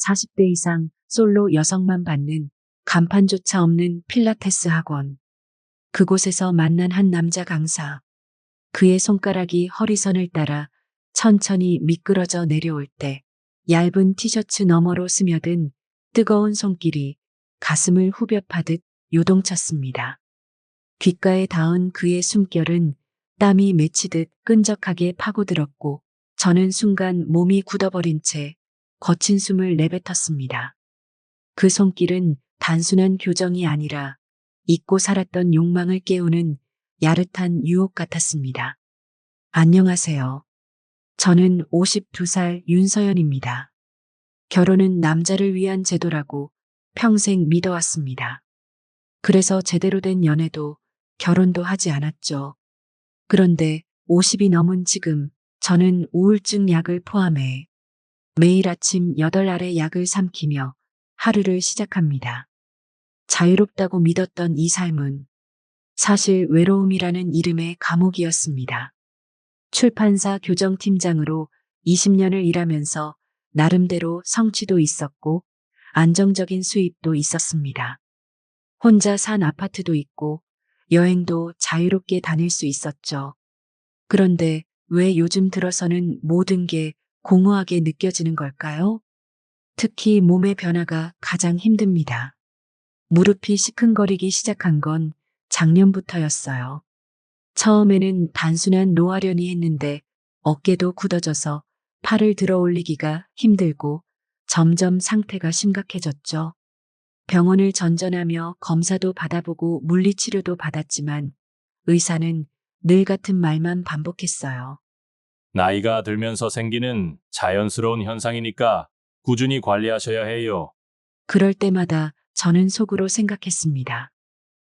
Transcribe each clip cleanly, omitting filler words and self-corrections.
40대 이상 솔로 여성만 받는 간판조차 없는 필라테스 학원. 그곳에서 만난 한 남자 강사. 그의 손가락이 허리선을 따라 천천히 미끄러져 내려올 때 얇은 티셔츠 너머로 스며든 뜨거운 손길이 가슴을 후벼 파듯 요동쳤습니다. 귓가에 닿은 그의 숨결은 땀이 맺히듯 끈적하게 파고들었고 저는 순간 몸이 굳어버린 채 거친 숨을 내뱉었습니다. 그 손길은 단순한 교정이 아니라 잊고 살았던 욕망을 깨우는 야릇한 유혹 같았습니다. 안녕하세요. 저는 52살 윤서연입니다. 결혼은 남자를 위한 제도라고 평생 믿어왔습니다. 그래서 제대로 된 연애도 결혼도 하지 않았죠. 그런데 50이 넘은 지금 저는 우울증 약을 포함해 매일 아침 8알의 약을 삼키며 하루를 시작합니다. 자유롭다고 믿었던 이 삶은 사실 외로움이라는 이름의 감옥이었습니다. 출판사 교정팀장으로 20년을 일하면서 나름대로 성취도 있었고 안정적인 수입도 있었습니다. 혼자 산 아파트도 있고 여행도 자유롭게 다닐 수 있었죠. 그런데 왜 요즘 들어서는 모든 게 공허하게 느껴지는 걸까요? 특히 몸의 변화가 가장 힘듭니다. 무릎이 시큰거리기 시작한 건 작년부터였어요. 처음에는 단순한 노화려니 했는데 어깨도 굳어져서 팔을 들어 올리기가 힘들고 점점 상태가 심각해졌죠. 병원을 전전하며 검사도 받아보고 물리치료도 받았지만 의사는 늘 같은 말만 반복했어요. 나이가 들면서 생기는 자연스러운 현상이니까 꾸준히 관리하셔야 해요. 그럴 때마다 저는 속으로 생각했습니다.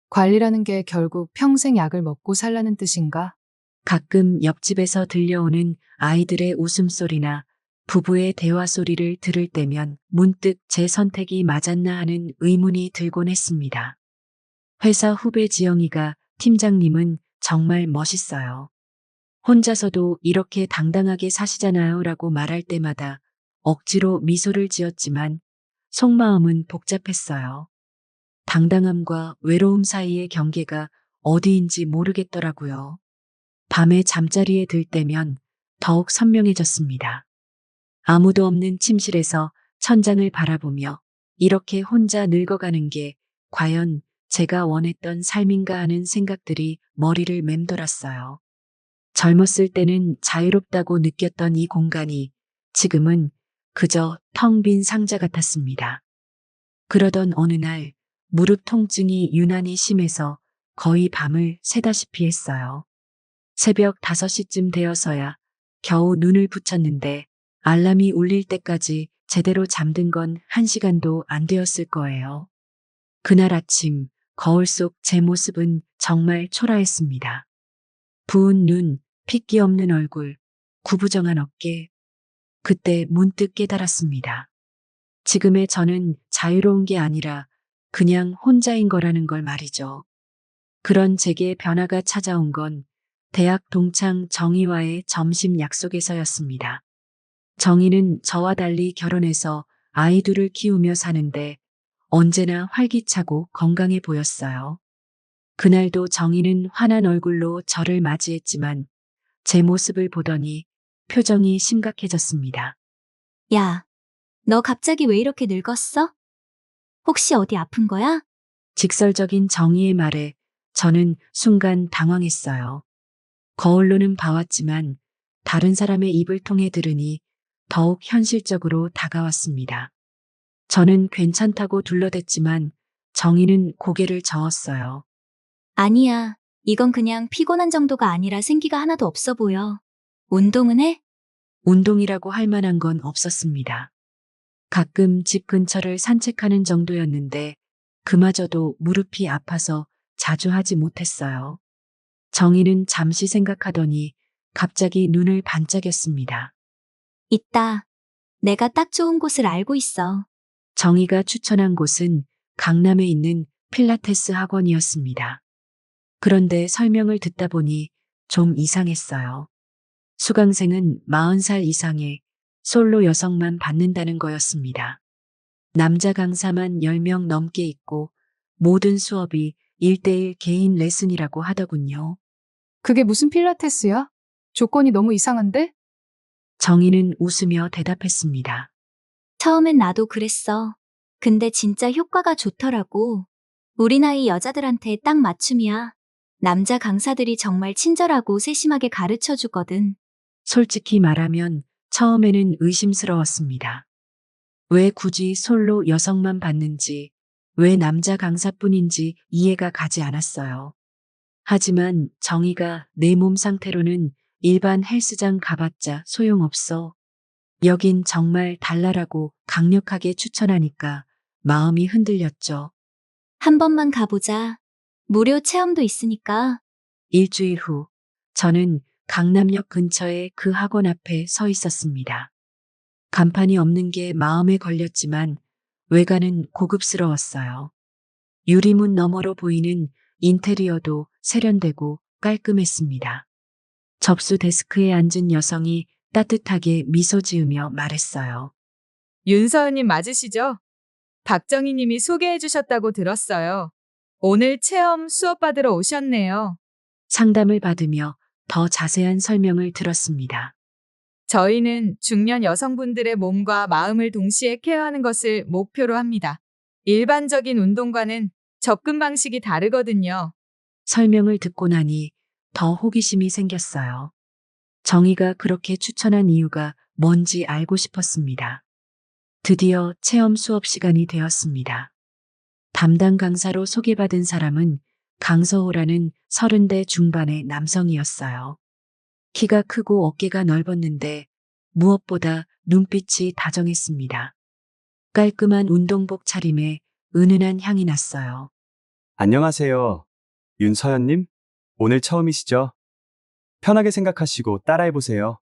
관리라는 게 결국 평생 약을 먹고 살라는 뜻인가? 가끔 옆집에서 들려오는 아이들의 웃음소리나 부부의 대화 소리를 들을 때면 문득 제 선택이 맞았나 하는 의문이 들곤 했습니다. 회사 후배 지영이가 팀장님은 정말 멋있어요. 혼자서도 이렇게 당당하게 사시잖아요 라고 말할 때마다 억지로 미소를 지었지만 속마음은 복잡했어요. 당당함과 외로움 사이의 경계가 어디인지 모르겠더라고요. 밤에 잠자리에 들 때면 더욱 선명해졌습니다. 아무도 없는 침실에서 천장을 바라보며 이렇게 혼자 늙어가는 게 과연 제가 원했던 삶인가 하는 생각들이 머리를 맴돌았어요. 젊었을 때는 자유롭다고 느꼈던 이 공간이 지금은 그저 텅 빈 상자 같았습니다. 그러던 어느 날 무릎 통증이 유난히 심해서 거의 밤을 새다시피 했어요. 새벽 5시쯤 되어서야 겨우 눈을 붙였는데 알람이 울릴 때까지 제대로 잠든 건 1시간도 안 되었을 거예요. 그날 아침 거울 속 제 모습은 정말 초라했습니다. 부은 눈, 핏기 없는 얼굴, 구부정한 어깨. 그때 문득 깨달았습니다. 지금의 저는 자유로운 게 아니라 그냥 혼자인 거라는 걸 말이죠. 그런 제게 변화가 찾아온 건 대학 동창 정희와의 점심 약속에서였습니다. 정희는 저와 달리 결혼해서 아이 둘을 키우며 사는데 언제나 활기차고 건강해 보였어요. 그날도 정희는 환한 얼굴로 저를 맞이했지만 제 모습을 보더니 표정이 심각해졌습니다. 야, 너 갑자기 왜 이렇게 늙었어? 혹시 어디 아픈 거야? 직설적인 정의의 말에 저는 순간 당황했어요. 거울로는 봐왔지만 다른 사람의 입을 통해 들으니 더욱 현실적으로 다가왔습니다. 저는 괜찮다고 둘러댔지만 정의는 고개를 저었어요. 아니야, 이건 그냥 피곤한 정도가 아니라 생기가 하나도 없어 보여. 운동은 해? 운동이라고 할 만한 건 없었습니다. 가끔 집 근처를 산책하는 정도였는데 그마저도 무릎이 아파서 자주 하지 못했어요. 정희는 잠시 생각하더니 갑자기 눈을 반짝였습니다. 있다. 내가 딱 좋은 곳을 알고 있어. 정희가 추천한 곳은 강남에 있는 필라테스 학원이었습니다. 그런데 설명을 듣다 보니 좀 이상했어요. 수강생은 40살 이상의 솔로 여성만 받는다는 거였습니다. 남자 강사만 10명 넘게 있고 모든 수업이 1대1 개인 레슨이라고 하더군요. 그게 무슨 필라테스야? 조건이 너무 이상한데? 정희는 웃으며 대답했습니다. 처음엔 나도 그랬어. 근데 진짜 효과가 좋더라고. 우리 나이 여자들한테 딱 맞춤이야. 남자 강사들이 정말 친절하고 세심하게 가르쳐 주거든. 솔직히 말하면 처음에는 의심스러웠습니다. 왜 굳이 솔로 여성만 받는지, 왜 남자 강사뿐인지 이해가 가지 않았어요. 하지만 정희가 내 몸 상태로는 일반 헬스장 가봤자 소용없어. 여긴 정말 달라라고 강력하게 추천하니까 마음이 흔들렸죠. 한 번만 가보자. 무료 체험도 있으니까. 일주일 후, 저는 강남역 근처의 그 학원 앞에 서 있었습니다. 간판이 없는 게 마음에 걸렸지만 외관은 고급스러웠어요. 유리문 너머로 보이는 인테리어도 세련되고 깔끔했습니다. 접수 데스크에 앉은 여성이 따뜻하게 미소 지으며 말했어요. 윤서은님 맞으시죠? 박정희 님이 소개해 주셨다고 들었어요. 오늘 체험 수업 받으러 오셨네요. 상담을 받으며 더 자세한 설명을 들었습니다. 저희는 중년 여성분들의 몸과 마음을 동시에 케어하는 것을 목표로 합니다. 일반적인 운동과는 접근 방식이 다르거든요. 설명을 듣고 나니 더 호기심이 생겼어요. 정희가 그렇게 추천한 이유가 뭔지 알고 싶었습니다. 드디어 체험 수업 시간이 되었습니다. 담당 강사로 소개받은 사람은 강서호라는 30대 중반의 남성이었어요. 키가 크고 어깨가 넓었는데 무엇보다 눈빛이 다정했습니다. 깔끔한 운동복 차림에 은은한 향이 났어요. 안녕하세요. 윤서연님? 오늘 처음이시죠? 편하게 생각하시고 따라해보세요.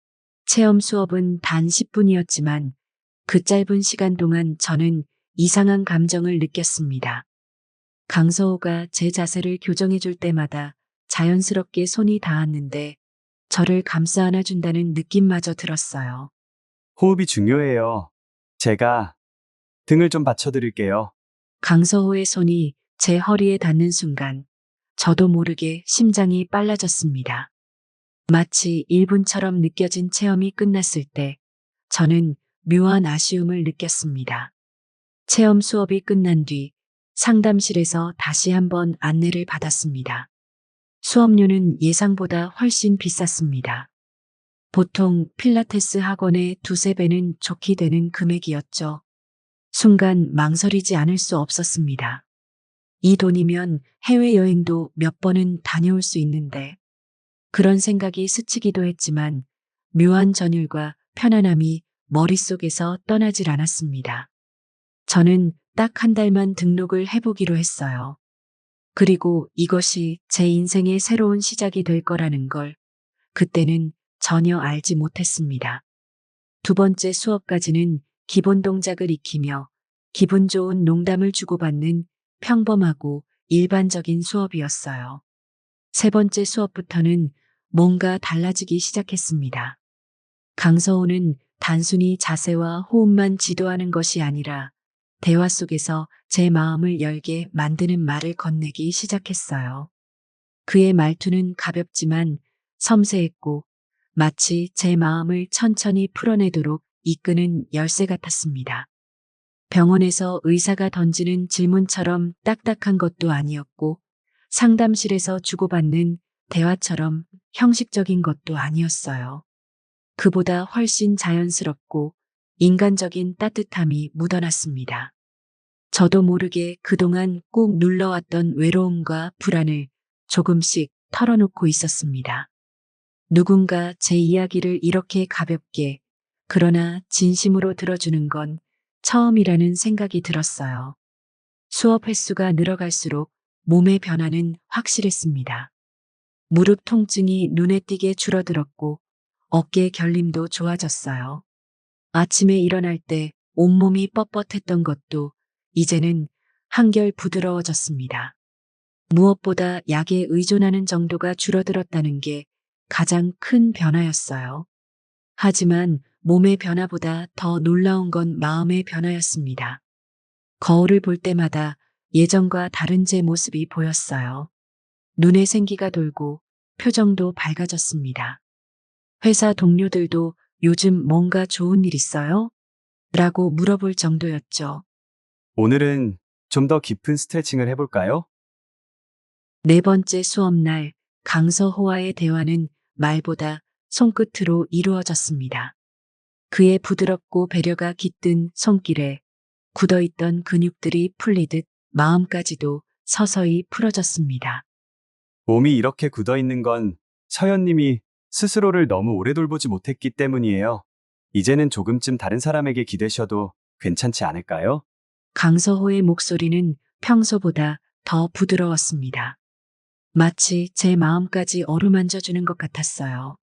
체험 수업은 단 10분이었지만 그 짧은 시간 동안 저는 이상한 감정을 느꼈습니다. 강서호가 제 자세를 교정해 줄 때마다 자연스럽게 손이 닿았는데 저를 감싸 안아준다는 느낌마저 들었어요. 호흡이 중요해요. 제가 등을 좀 받쳐드릴게요. 강서호의 손이 제 허리에 닿는 순간 저도 모르게 심장이 빨라졌습니다. 마치 1분처럼 느껴진 체험이 끝났을 때 저는 묘한 아쉬움을 느꼈습니다. 체험 수업이 끝난 뒤 상담실에서 다시 한번 안내를 받았습니다. 수업료는 예상보다 훨씬 비쌌습니다. 보통 필라테스 학원의 두세 배는 좋게 되는 금액이었죠. 순간 망설이지 않을 수 없었습니다. 이 돈이면 해외여행도 몇 번은 다녀올 수 있는데 그런 생각이 스치기도 했지만 묘한 전율과 편안함이 머릿속에서 떠나질 않았습니다. 저는 딱 한 달만 등록을 해보기로 했어요. 그리고 이것이 제 인생의 새로운 시작이 될 거라는 걸 그때는 전혀 알지 못했습니다. 두 번째 수업까지는 기본 동작을 익히며 기분 좋은 농담을 주고받는 평범하고 일반적인 수업이었어요. 세 번째 수업부터는 뭔가 달라지기 시작했습니다. 강서호는 단순히 자세와 호흡만 지도하는 것이 아니라 대화 속에서 제 마음을 열게 만드는 말을 건네기 시작했어요. 그의 말투는 가볍지만 섬세했고 마치 제 마음을 천천히 풀어내도록 이끄는 열쇠 같았습니다. 병원에서 의사가 던지는 질문처럼 딱딱한 것도 아니었고 상담실에서 주고받는 대화처럼 형식적인 것도 아니었어요. 그보다 훨씬 자연스럽고 인간적인 따뜻함이 묻어났습니다. 저도 모르게 그동안 꾹 눌러왔던 외로움과 불안을 조금씩 털어놓고 있었습니다. 누군가 제 이야기를 이렇게 가볍게 그러나 진심으로 들어주는 건 처음이라는 생각이 들었어요. 수업 횟수가 늘어갈수록 몸의 변화는 확실했습니다. 무릎 통증이 눈에 띄게 줄어들었고 어깨 결림도 좋아졌어요. 아침에 일어날 때 온몸이 뻣뻣했던 것도 이제는 한결 부드러워졌습니다. 무엇보다 약에 의존하는 정도가 줄어들었다는 게 가장 큰 변화였어요. 하지만 몸의 변화보다 더 놀라운 건 마음의 변화였습니다. 거울을 볼 때마다 예전과 다른 제 모습이 보였어요. 눈에 생기가 돌고 표정도 밝아졌습니다. 회사 동료들도 요즘 뭔가 좋은 일 있어요? 라고 물어볼 정도였죠. 오늘은 좀 더 깊은 스트레칭을 해볼까요? 네 번째 수업날 강서호와의 대화는 말보다 손끝으로 이루어졌습니다. 그의 부드럽고 배려가 깃든 손길에 굳어있던 근육들이 풀리듯 마음까지도 서서히 풀어졌습니다. 몸이 이렇게 굳어 있는 건 서연님이 스스로를 너무 오래 돌보지 못했기 때문이에요. 이제는 조금쯤 다른 사람에게 기대셔도 괜찮지 않을까요? 강서호의 목소리는 평소보다 더 부드러웠습니다. 마치 제 마음까지 어루만져주는 것 같았어요.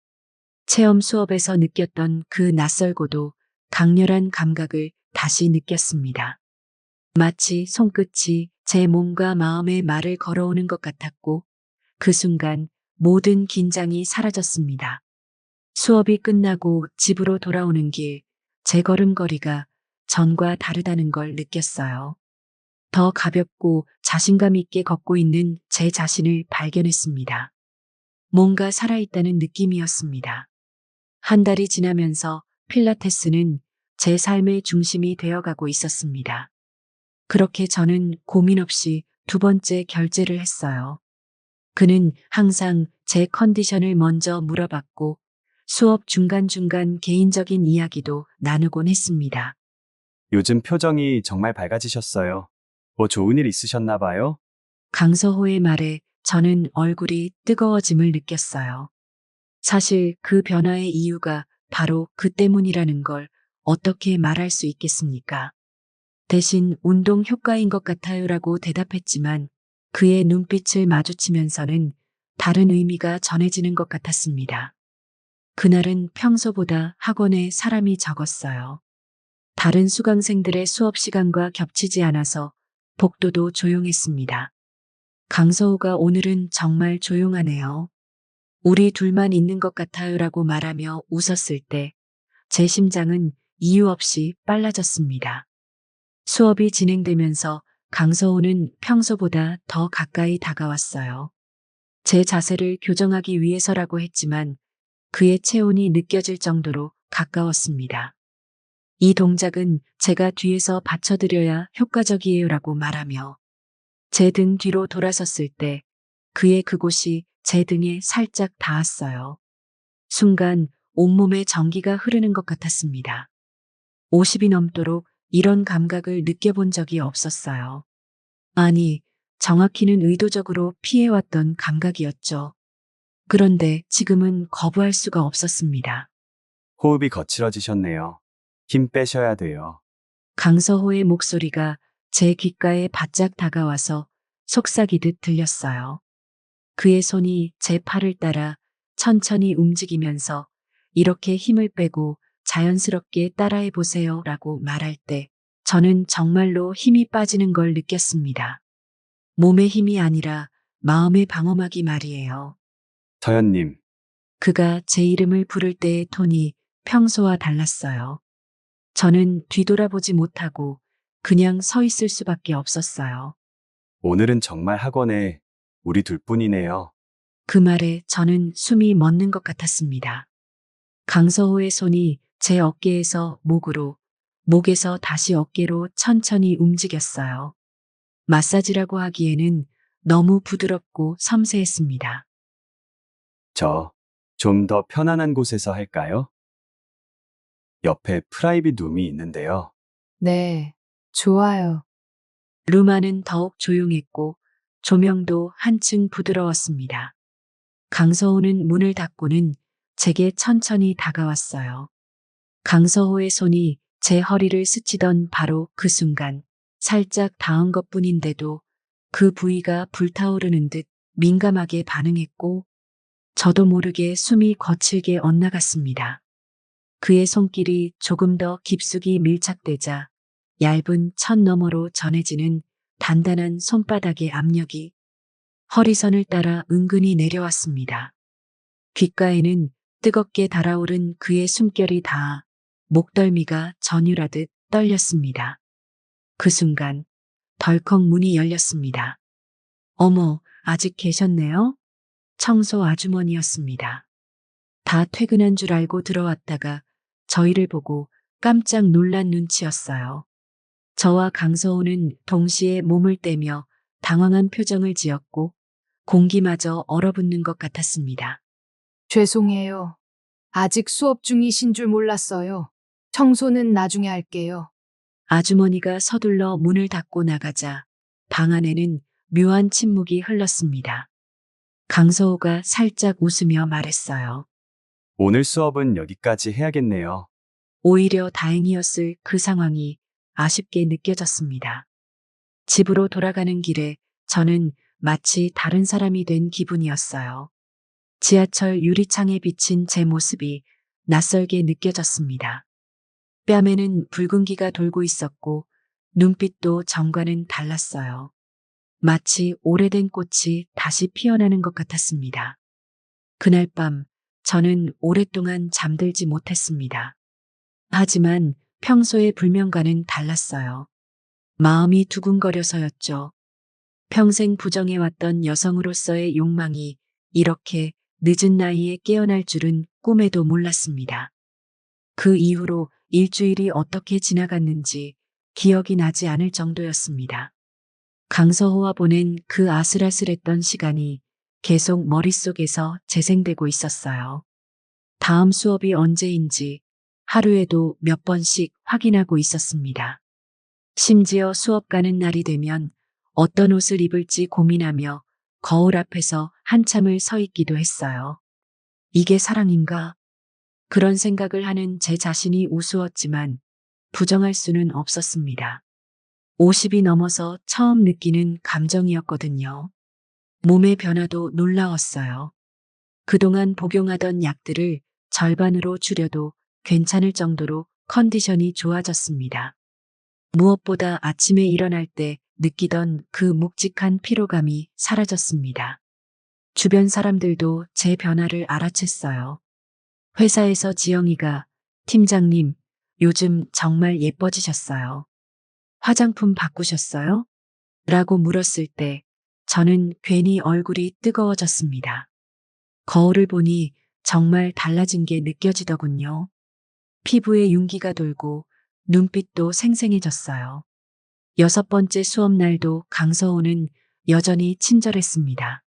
체험 수업에서 느꼈던 그 낯설고도 강렬한 감각을 다시 느꼈습니다. 마치 손끝이 제 몸과 마음에 말을 걸어오는 것 같았고, 그 순간 모든 긴장이 사라졌습니다. 수업이 끝나고 집으로 돌아오는 길, 제 걸음걸이가 전과 다르다는 걸 느꼈어요. 더 가볍고 자신감 있게 걷고 있는 제 자신을 발견했습니다. 뭔가 살아있다는 느낌이었습니다. 한 달이 지나면서 필라테스는 제 삶의 중심이 되어가고 있었습니다. 그렇게 저는 고민 없이 두 번째 결제를 했어요. 그는 항상 제 컨디션을 먼저 물어봤고 수업 중간중간 개인적인 이야기도 나누곤 했습니다. 요즘 표정이 정말 밝아지셨어요. 뭐 좋은 일 있으셨나 봐요? 강서호의 말에 저는 얼굴이 뜨거워짐을 느꼈어요. 사실 그 변화의 이유가 바로 그 때문이라는 걸 어떻게 말할 수 있겠습니까? 대신 운동 효과인 것 같아요라고 대답했지만 그의 눈빛을 마주치면서는 다른 의미가 전해지는 것 같았습니다. 그날은 평소보다 학원에 사람이 적었어요. 다른 수강생들의 수업 시간과 겹치지 않아서 복도도 조용했습니다. 강서우가 오늘은 정말 조용하네요. 우리 둘만 있는 것 같아요라고 말하며 웃었을 때 제 심장은 이유 없이 빨라졌습니다. 수업이 진행되면서 강서우는 평소보다 더 가까이 다가왔어요. 제 자세를 교정하기 위해서라고 했지만 그의 체온이 느껴질 정도로 가까웠습니다. 이 동작은 제가 뒤에서 받쳐드려야 효과적이에요라고 말하며 제 등 뒤로 돌아섰을 때 그의 그곳이 제 등에 살짝 닿았어요. 순간 온몸에 전기가 흐르는 것 같았습니다. 50이 넘도록 이런 감각을 느껴본 적이 없었어요. 아니, 정확히는 의도적으로 피해왔던 감각이었죠. 그런데 지금은 거부할 수가 없었습니다. 호흡이 거칠어지셨네요. 힘 빼셔야 돼요. 강서호의 목소리가 제 귓가에 바짝 다가와서 속삭이듯 들렸어요. 그의 손이 제 팔을 따라 천천히 움직이면서 이렇게 힘을 빼고 자연스럽게 따라해 보세요 라고 말할 때 저는 정말로 힘이 빠지는 걸 느꼈습니다. 몸의 힘이 아니라 마음의 방어막이 말이에요. 서연님, 그가 제 이름을 부를 때의 톤이 평소와 달랐어요. 저는 뒤돌아보지 못하고 그냥 서 있을 수밖에 없었어요. 오늘은 정말 학원에 우리 둘뿐이네요. 그 말에 저는 숨이 멎는 것 같았습니다. 강서호의 손이 제 어깨에서 목으로, 목에서 다시 어깨로 천천히 움직였어요. 마사지라고 하기에는 너무 부드럽고 섬세했습니다. 저 좀 더 편안한 곳에서 할까요? 옆에 프라이빗 룸이 있는데요. 네, 좋아요. 루마는 더욱 조용했고 조명도 한층 부드러웠습니다. 강서호는 문을 닫고는 제게 천천히 다가왔어요. 강서호의 손이 제 허리를 스치던 바로 그 순간 살짝 닿은 것뿐인데도 그 부위가 불타오르는 듯 민감하게 반응했고 저도 모르게 숨이 거칠게 엇나갔습니다. 그의 손길이 조금 더 깊숙이 밀착되자 얇은 천 너머로 전해지는 단단한 손바닥의 압력이 허리선을 따라 은근히 내려왔습니다. 귓가에는 뜨겁게 달아오른 그의 숨결이 닿아 목덜미가 전율하듯 떨렸습니다. 그 순간 덜컥 문이 열렸습니다. 어머, 아직 계셨네요? 청소 아주머니였습니다. 다 퇴근한 줄 알고 들어왔다가 저희를 보고 깜짝 놀란 눈치였어요. 저와 강서호는 동시에 몸을 떼며 당황한 표정을 지었고 공기마저 얼어붙는 것 같았습니다. 죄송해요. 아직 수업 중이신 줄 몰랐어요. 청소는 나중에 할게요. 아주머니가 서둘러 문을 닫고 나가자 방 안에는 묘한 침묵이 흘렀습니다. 강서호가 살짝 웃으며 말했어요. 오늘 수업은 여기까지 해야겠네요. 오히려 다행이었을 그 상황이 아쉽게 느껴졌습니다. 집으로 돌아가는 길에 저는 마치 다른 사람이 된 기분이었어요. 지하철 유리창에 비친 제 모습이 낯설게 느껴졌습니다. 뺨에는 붉은기가 돌고 있었고 눈빛도 전과는 달랐어요. 마치 오래된 꽃이 다시 피어나는 것 같았습니다. 그날 밤 저는 오랫동안 잠들지 못했습니다. 하지만 평소의 불면과는 달랐어요. 마음이 두근거려서였죠. 평생 부정해왔던 여성으로서의 욕망이 이렇게 늦은 나이에 깨어날 줄은 꿈에도 몰랐습니다. 그 이후로 일주일이 어떻게 지나갔는지 기억이 나지 않을 정도였습니다. 강서호와 보낸 그 아슬아슬했던 시간이 계속 머릿속에서 재생되고 있었어요. 다음 수업이 언제인지 하루에도 몇 번씩 확인하고 있었습니다. 심지어 수업 가는 날이 되면 어떤 옷을 입을지 고민하며 거울 앞에서 한참을 서 있기도 했어요. 이게 사랑인가? 그런 생각을 하는 제 자신이 우스웠지만 부정할 수는 없었습니다. 50이 넘어서 처음 느끼는 감정이었거든요. 몸의 변화도 놀라웠어요. 그동안 복용하던 약들을 절반으로 줄여도 괜찮을 정도로 컨디션이 좋아졌습니다. 무엇보다 아침에 일어날 때 느끼던 그 묵직한 피로감이 사라졌습니다. 주변 사람들도 제 변화를 알아챘어요. 회사에서 지영이가 팀장님, 요즘 정말 예뻐지셨어요. 화장품 바꾸셨어요? 라고 물었을 때 저는 괜히 얼굴이 뜨거워졌습니다. 거울을 보니 정말 달라진 게 느껴지더군요. 피부에 윤기가 돌고 눈빛도 생생해졌어요. 6번째 수업 날도 강서호는 여전히 친절했습니다.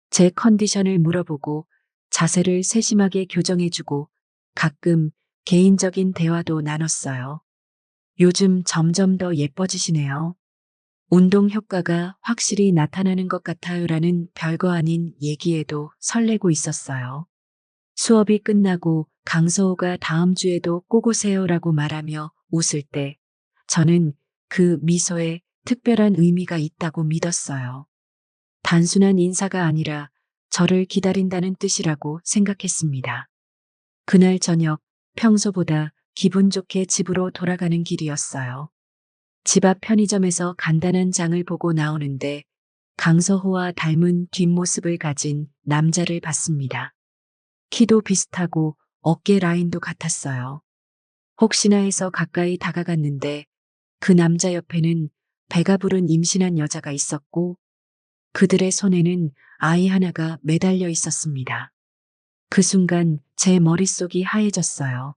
제 컨디션을 물어보고 자세를 세심하게 교정해주고 가끔 개인적인 대화도 나눴어요. 요즘 점점 더 예뻐지시네요. 운동 효과가 확실히 나타나는 것 같아요라는 별거 아닌 얘기에도 설레고 있었어요. 수업이 끝나고 강서호가 다음 주에도 꼭 오세요라고 말하며 웃을 때 저는 그 미소에 특별한 의미가 있다고 믿었어요. 단순한 인사가 아니라 저를 기다린다는 뜻이라고 생각했습니다. 그날 저녁 평소보다 기분 좋게 집으로 돌아가는 길이었어요. 집 앞 편의점에서 간단한 장을 보고 나오는데 강서호와 닮은 뒷모습을 가진 남자를 봤습니다. 키도 비슷하고 어깨 라인도 같았어요. 혹시나 해서 가까이 다가갔는데 그 남자 옆에는 배가 부른 임신한 여자가 있었고 그들의 손에는 아이 하나가 매달려 있었습니다. 그 순간 제 머릿속이 하얘졌어요.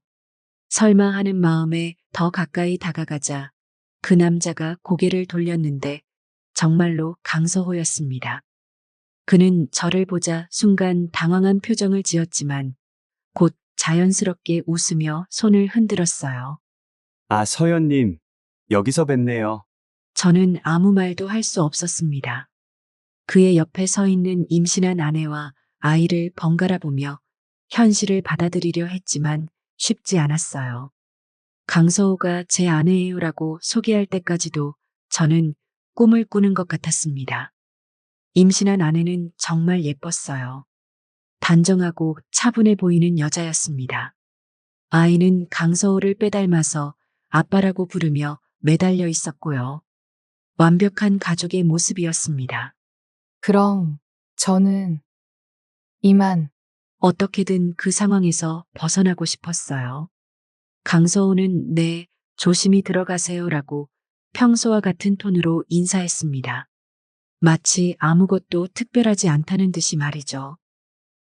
설마 하는 마음에 더 가까이 다가가자 그 남자가 고개를 돌렸는데 정말로 강서호였습니다. 그는 저를 보자 순간 당황한 표정을 지었지만 곧 자연스럽게 웃으며 손을 흔들었어요. 아, 서연님, 여기서 뵙네요. 저는 아무 말도 할 수 없었습니다. 그의 옆에 서 있는 임신한 아내와 아이를 번갈아 보며 현실을 받아들이려 했지만 쉽지 않았어요. 강서호가 제 아내예요라고 소개할 때까지도 저는 꿈을 꾸는 것 같았습니다. 임신한 아내는 정말 예뻤어요. 단정하고 차분해 보이는 여자였습니다. 아이는 강서호를 빼닮아서 아빠라고 부르며 매달려 있었고요. 완벽한 가족의 모습이었습니다. 그럼 저는 이만 어떻게든 그 상황에서 벗어나고 싶었어요. 강서호는 네, 조심히 들어가세요라고 평소와 같은 톤으로 인사했습니다. 마치 아무것도 특별하지 않다는 듯이 말이죠.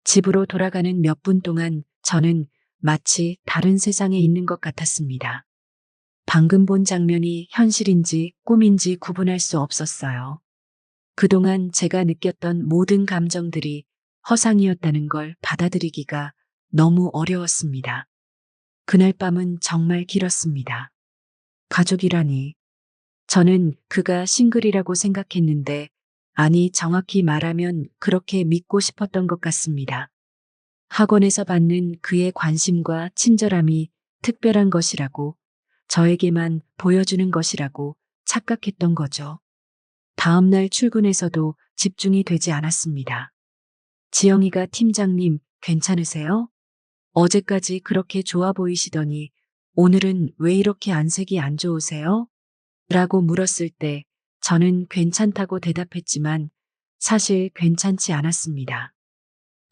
집으로 돌아가는 몇 분 동안 저는 마치 다른 세상에 있는 것 같았습니다. 방금 본 장면이 현실인지 꿈인지 구분할 수 없었어요. 그동안 제가 느꼈던 모든 감정들이 허상이었다는 걸 받아들이기가 너무 어려웠습니다. 그날 밤은 정말 길었습니다. 가족이라니. 저는 그가 싱글이라고 생각했는데, 아니, 정확히 말하면 그렇게 믿고 싶었던 것 같습니다. 학원에서 받는 그의 관심과 친절함이 특별한 것이라고, 저에게만 보여주는 것이라고 착각했던 거죠. 다음날 출근에서도 집중이 되지 않았습니다. 지영이가 팀장님, 괜찮으세요? 어제까지 그렇게 좋아 보이시더니 오늘은 왜 이렇게 안색이 안 좋으세요? 라고 물었을 때 저는 괜찮다고 대답했지만 사실 괜찮지 않았습니다.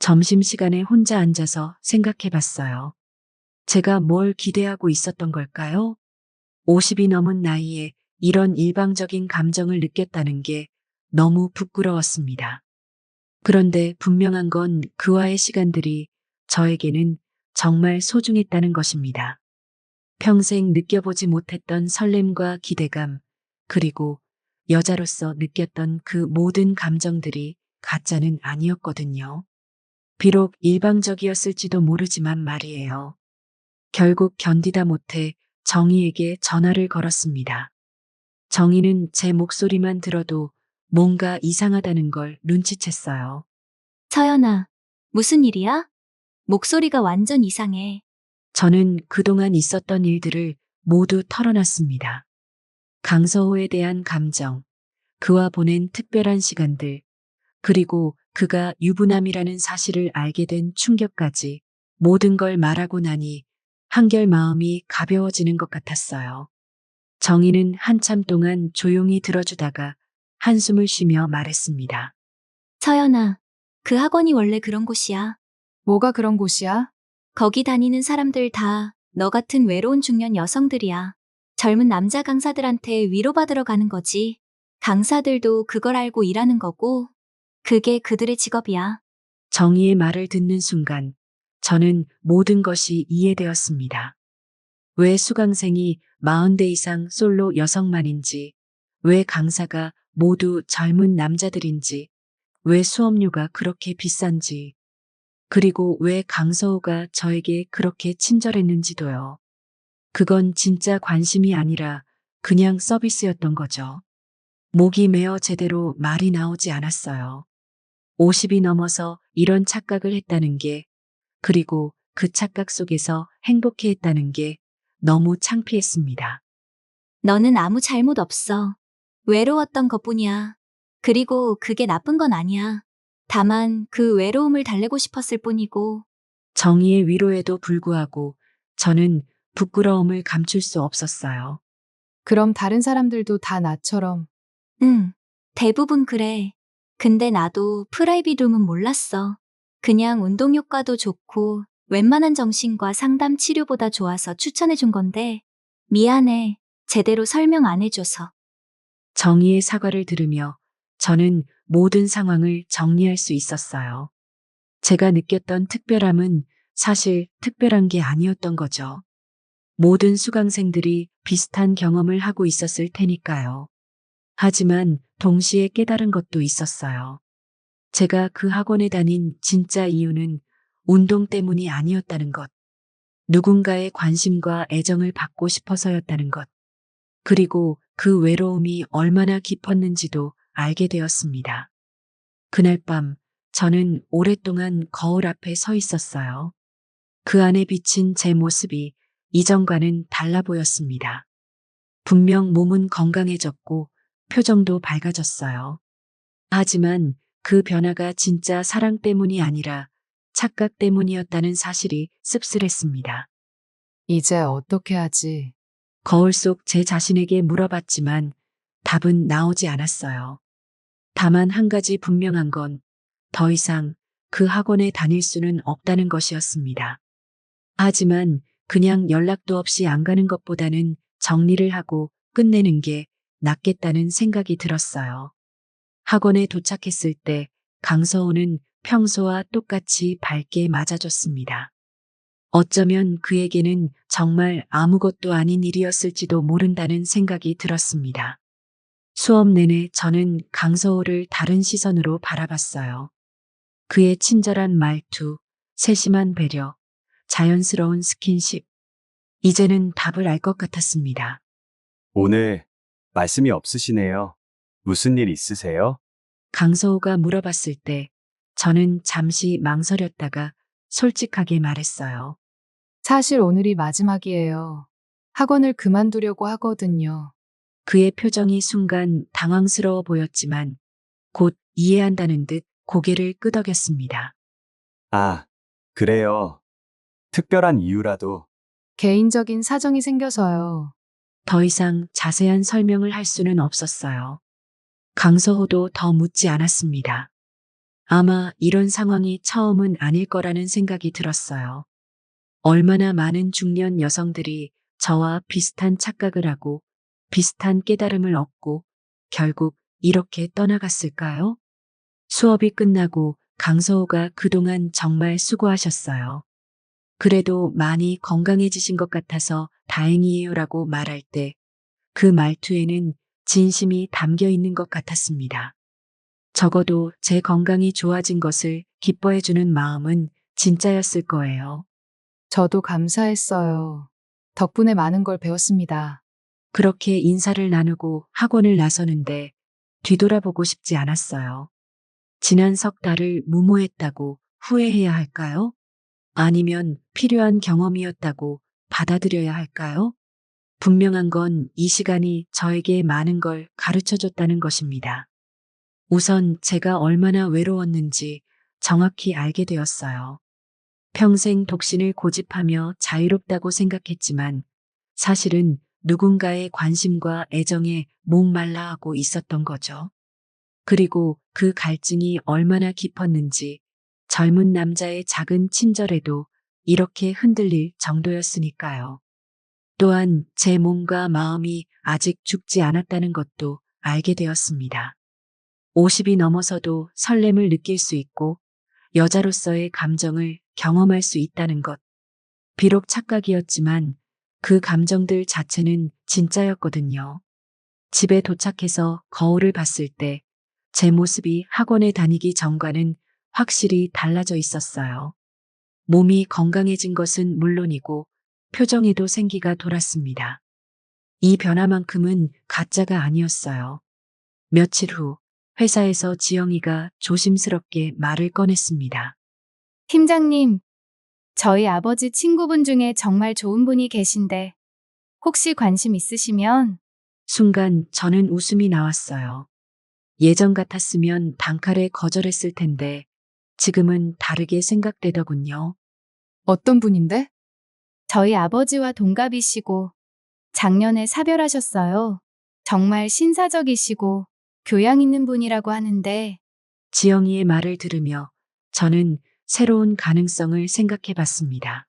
점심시간에 혼자 앉아서 생각해 봤어요. 제가 뭘 기대하고 있었던 걸까요? 50이 넘은 나이에 이런 일방적인 감정을 느꼈다는 게 너무 부끄러웠습니다. 그런데 분명한 건 그와의 시간들이 저에게는 정말 소중했다는 것입니다. 평생 느껴보지 못했던 설렘과 기대감, 그리고 여자로서 느꼈던 그 모든 감정들이 가짜는 아니었거든요. 비록 일방적이었을지도 모르지만 말이에요. 결국 견디다 못해 정희에게 전화를 걸었습니다. 정희는 제 목소리만 들어도 뭔가 이상하다는 걸 눈치챘어요. 서연아, 무슨 일이야? 목소리가 완전 이상해. 저는 그동안 있었던 일들을 모두 털어놨습니다. 강서호에 대한 감정, 그와 보낸 특별한 시간들, 그리고 그가 유부남이라는 사실을 알게 된 충격까지 모든 걸 말하고 나니 한결 마음이 가벼워지는 것 같았어요. 정희는 한참 동안 조용히 들어주다가 한숨을 쉬며 말했습니다. 서연아, 그 학원이 원래 그런 곳이야. 뭐가 그런 곳이야? 거기 다니는 사람들 다 너 같은 외로운 중년 여성들이야. 젊은 남자 강사들한테 위로받으러 가는 거지. 강사들도 그걸 알고 일하는 거고, 그게 그들의 직업이야. 정희의 말을 듣는 순간 저는 모든 것이 이해되었습니다. 왜 수강생이 40대 이상 솔로 여성만인지, 왜 강사가 모두 젊은 남자들인지, 왜 수업료가 그렇게 비싼지, 그리고 왜 강서우가 저에게 그렇게 친절했는지도요. 그건 진짜 관심이 아니라 그냥 서비스였던 거죠. 목이 메어 제대로 말이 나오지 않았어요. 50이 넘어서 이런 착각을 했다는 게, 그리고 그 착각 속에서 행복해 했다는 게 너무 창피했습니다. 너는 아무 잘못 없어. 외로웠던 것뿐이야. 그리고 그게 나쁜 건 아니야. 다만 그 외로움을 달래고 싶었을 뿐이고. 정의의 위로에도 불구하고 저는 부끄러움을 감출 수 없었어요. 그럼 다른 사람들도 다 나처럼 응, 대부분 그래. 근데 나도 프라이빗 룸은 몰랐어. 그냥 운동 효과도 좋고 웬만한 정신과 상담 치료보다 좋아서 추천해준 건데 미안해. 제대로 설명 안 해줘서. 정의의 사과를 들으며 저는 모든 상황을 정리할 수 있었어요. 제가 느꼈던 특별함은 사실 특별한 게 아니었던 거죠. 모든 수강생들이 비슷한 경험을 하고 있었을 테니까요. 하지만 동시에 깨달은 것도 있었어요. 제가 그 학원에 다닌 진짜 이유는 운동 때문이 아니었다는 것. 누군가의 관심과 애정을 받고 싶어서였다는 것. 그리고 그 외로움이 얼마나 깊었는지도 알게 되었습니다. 그날 밤 저는 오랫동안 거울 앞에 서 있었어요. 그 안에 비친 제 모습이 이전과는 달라 보였습니다. 분명 몸은 건강해졌고 표정도 밝아졌어요. 하지만 그 변화가 진짜 사랑 때문이 아니라 착각 때문이었다는 사실이 씁쓸했습니다. 이제 어떻게 하지? 거울 속 제 자신에게 물어봤지만 답은 나오지 않았어요. 다만 한 가지 분명한 건 더 이상 그 학원에 다닐 수는 없다는 것이었습니다. 하지만 그냥 연락도 없이 안 가는 것보다는 정리를 하고 끝내는 게 낫겠다는 생각이 들었어요. 학원에 도착했을 때 강서호는 평소와 똑같이 밝게 맞아줬습니다. 어쩌면 그에게는 정말 아무것도 아닌 일이었을지도 모른다는 생각이 들었습니다. 수업 내내 저는 강서호를 다른 시선으로 바라봤어요. 그의 친절한 말투, 세심한 배려, 자연스러운 스킨십. 이제는 답을 알 것 같았습니다. 오늘 말씀이 없으시네요. 무슨 일 있으세요? 강서호가 물어봤을 때 저는 잠시 망설였다가 솔직하게 말했어요. 사실 오늘이 마지막이에요. 학원을 그만두려고 하거든요. 그의 표정이 순간 당황스러워 보였지만 곧 이해한다는 듯 고개를 끄덕였습니다. 아, 그래요. 특별한 이유라도. 개인적인 사정이 생겨서요. 더 이상 자세한 설명을 할 수는 없었어요. 강서호도 더 묻지 않았습니다. 아마 이런 상황이 처음은 아닐 거라는 생각이 들었어요. 얼마나 많은 중년 여성들이 저와 비슷한 착각을 하고 비슷한 깨달음을 얻고 결국 이렇게 떠나갔을까요? 수업이 끝나고 강서호가 그동안 정말 수고하셨어요. 그래도 많이 건강해지신 것 같아서 다행이에요라고 말할 때 그 말투에는 진심이 담겨 있는 것 같았습니다. 적어도 제 건강이 좋아진 것을 기뻐해주는 마음은 진짜였을 거예요. 저도 감사했어요. 덕분에 많은 걸 배웠습니다. 그렇게 인사를 나누고 학원을 나서는데 뒤돌아보고 싶지 않았어요. 지난 석 달을 무모했다고 후회해야 할까요? 아니면 필요한 경험이었다고 받아들여야 할까요? 분명한 건 이 시간이 저에게 많은 걸 가르쳐 줬다는 것입니다. 우선 제가 얼마나 외로웠는지 정확히 알게 되었어요. 평생 독신을 고집하며 자유롭다고 생각했지만 사실은 누군가의 관심과 애정에 목말라 하고 있었던 거죠. 그리고 그 갈증이 얼마나 깊었는지 젊은 남자의 작은 친절에도 이렇게 흔들릴 정도였으니까요. 또한 제 몸과 마음이 아직 죽지 않았다는 것도 알게 되었습니다. 50이 넘어서도 설렘을 느낄 수 있고 여자로서의 감정을 경험할 수 있다는 것. 비록 착각이었지만 그 감정들 자체는 진짜였거든요. 집에 도착해서 거울을 봤을 때 제 모습이 학원에 다니기 전과는 확실히 달라져 있었어요. 몸이 건강해진 것은 물론이고 표정에도 생기가 돌았습니다. 이 변화만큼은 가짜가 아니었어요. 며칠 후 회사에서 지영이가 조심스럽게 말을 꺼냈습니다. 팀장님, 저희 아버지 친구분 중에 정말 좋은 분이 계신데 혹시 관심 있으시면 순간 저는 웃음이 나왔어요. 예전 같았으면 단칼에 거절했을 텐데 지금은 다르게 생각되더군요. 어떤 분인데? 저희 아버지와 동갑이시고 작년에 사별하셨어요. 정말 신사적이시고 교양 있는 분이라고 하는데 지영이의 말을 들으며 저는 새로운 가능성을 생각해 봤습니다.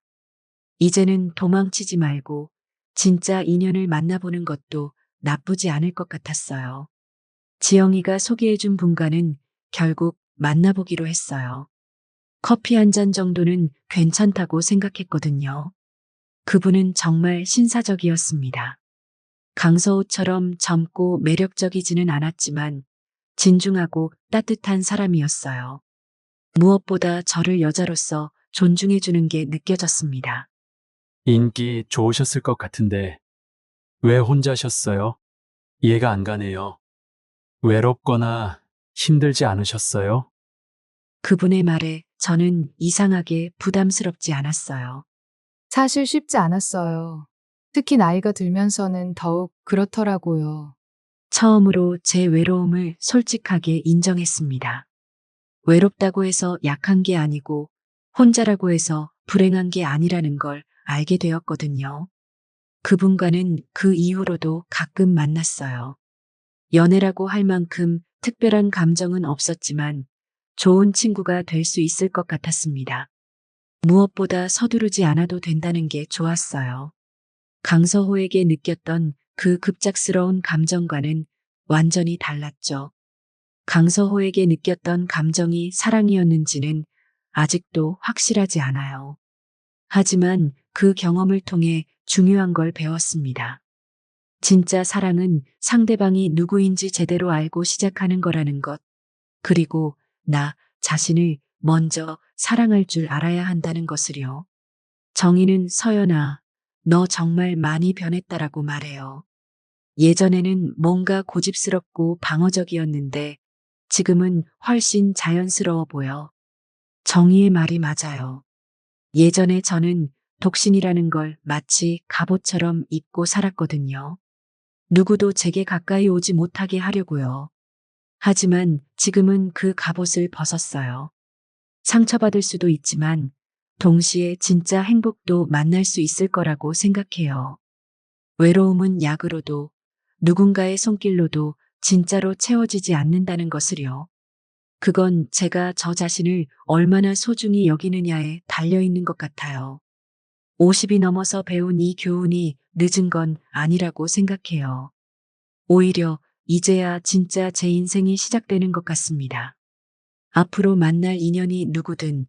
이제는 도망치지 말고 진짜 인연을 만나보는 것도 나쁘지 않을 것 같았어요. 지영이가 소개해준 분과는 결국 만나보기로 했어요. 커피 한 잔 정도는 괜찮다고 생각했거든요. 그분은 정말 신사적이었습니다. 강서우처럼 젊고 매력적이지는 않았지만 진중하고 따뜻한 사람이었어요. 무엇보다 저를 여자로서 존중해주는 게 느껴졌습니다. 인기 좋으셨을 것 같은데 왜 혼자셨어요? 이해가 안 가네요. 외롭거나 힘들지 않으셨어요? 그분의 말에 저는 이상하게 부담스럽지 않았어요. 사실 쉽지 않았어요. 특히 나이가 들면서는 더욱 그렇더라고요. 처음으로 제 외로움을 솔직하게 인정했습니다. 외롭다고 해서 약한 게 아니고 혼자라고 해서 불행한 게 아니라는 걸 알게 되었거든요. 그분과는 그 이후로도 가끔 만났어요. 연애라고 할 만큼 특별한 감정은 없었지만 좋은 친구가 될 수 있을 것 같았습니다. 무엇보다 서두르지 않아도 된다는 게 좋았어요. 강서호에게 느꼈던 그 급작스러운 감정과는 완전히 달랐죠. 강서호에게 느꼈던 감정이 사랑이었는지는 아직도 확실하지 않아요. 하지만 그 경험을 통해 중요한 걸 배웠습니다. 진짜 사랑은 상대방이 누구인지 제대로 알고 시작하는 거라는 것. 그리고 나 자신을 먼저 사랑할 줄 알아야 한다는 것을요. 정희는 서연아, 너 정말 많이 변했다라고 말해요. 예전에는 뭔가 고집스럽고 방어적이었는데 지금은 훨씬 자연스러워 보여. 정희의 말이 맞아요. 예전에 저는 독신이라는 걸 마치 갑옷처럼 입고 살았거든요. 누구도 제게 가까이 오지 못하게 하려고요. 하지만 지금은 그 갑옷을 벗었어요. 상처받을 수도 있지만 동시에 진짜 행복도 만날 수 있을 거라고 생각해요. 외로움은 약으로도 누군가의 손길로도 진짜로 채워지지 않는다는 것을요. 그건 제가 저 자신을 얼마나 소중히 여기느냐에 달려있는 것 같아요. 50이 넘어서 배운 이 교훈이 늦은 건 아니라고 생각해요. 오히려 이제야 진짜 제 인생이 시작되는 것 같습니다. 앞으로 만날 인연이 누구든